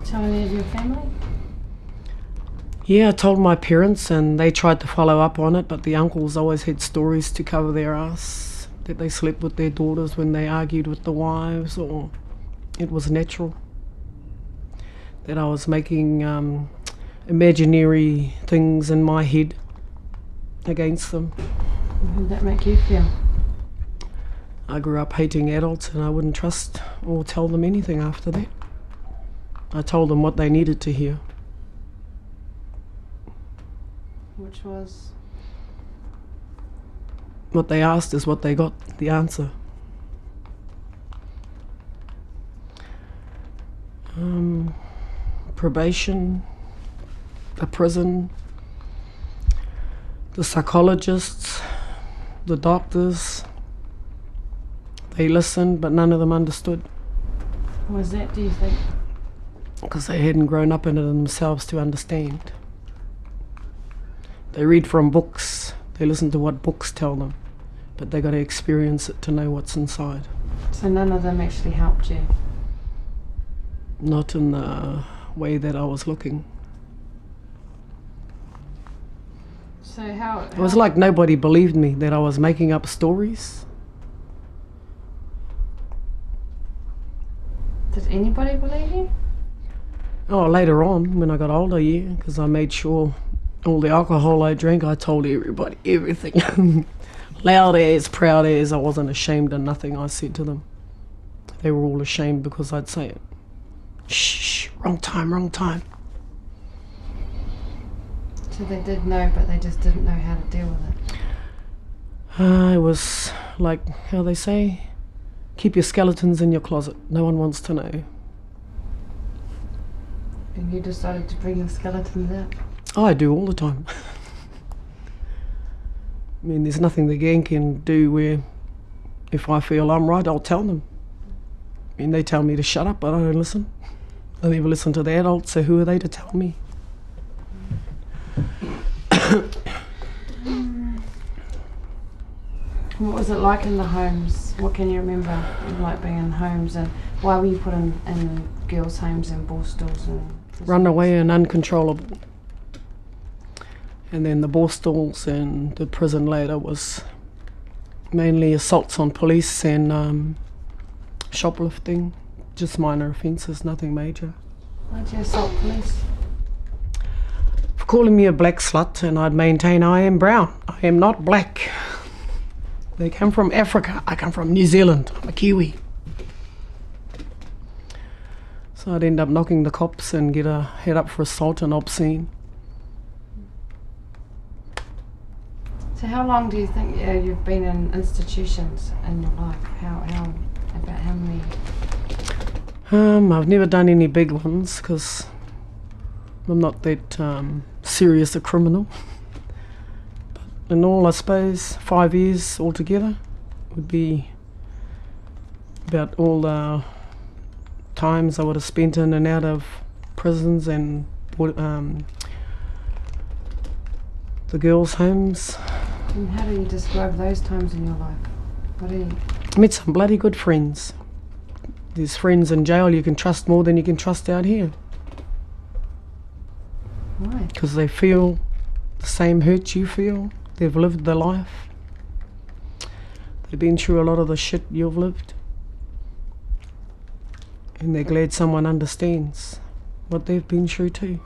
Tell any of your family? Yeah, I told my parents and they tried to follow up on it, but the uncles always had stories to cover their ass, that they slept with their daughters when they argued with the wives, or it was natural. That I was making imaginary things in my head against them. How did that make you feel? I grew up hating adults and I wouldn't trust or tell them anything after that. I told them what they needed to hear. Which was? What they asked is what they got, the answer. Probation, a prison, the psychologists, the doctors, they listened, but none of them understood. Why was that, do you think? Because they hadn't grown up in it themselves to understand. They read from books, they listen to what books tell them, but they got to experience it to know what's inside. So none of them actually helped you? Not in the way that I was looking. So how It was like nobody believed me, that I was making up stories. Did anybody believe you? Oh, later on, when I got older, yeah, because I made sure all the alcohol I drank, I told everybody everything. Loud as, proud as, I wasn't ashamed of nothing I said to them. They were all ashamed because I'd say it. Shh, wrong time, wrong time. So they did know, but they just didn't know how to deal with it. It was like, how they say, keep your skeletons in your closet. No one wants to know. And you decided to bring your skeletons out? I do all the time. I mean, there's nothing the gang can do where if I feel I'm right, I'll tell them. I mean, they tell me to shut up, but I don't listen. I never listen to the adults, so who are they to tell me? What was it like in the homes? What can you remember like being in homes, and why were you put in girls' homes and Borstals and Runaway and uncontrollable. And then the Borstals and the prison later was mainly assaults on police and shoplifting, just minor offences, nothing major. Why'd you assault police? For calling me a black slut, and I'd maintain I am brown. I am not black. They come from Africa, I come from New Zealand, I'm a Kiwi. So I'd end up knocking the cops and get a head up for assault and obscene. So how long do you think you've been in institutions in your life? About how many? I've never done any big ones because I'm not that serious a criminal. But in all, I suppose 5 years altogether would be about all the times I would have spent in and out of prisons and the girls' homes. And how do you describe those times in your life? What do you? I met some bloody good friends. There's friends in jail you can trust more than you can trust out here. Why? Because they feel the same hurt you feel. They've lived the life. They've been through a lot of the shit you've lived. And they're glad someone understands what they've been through too.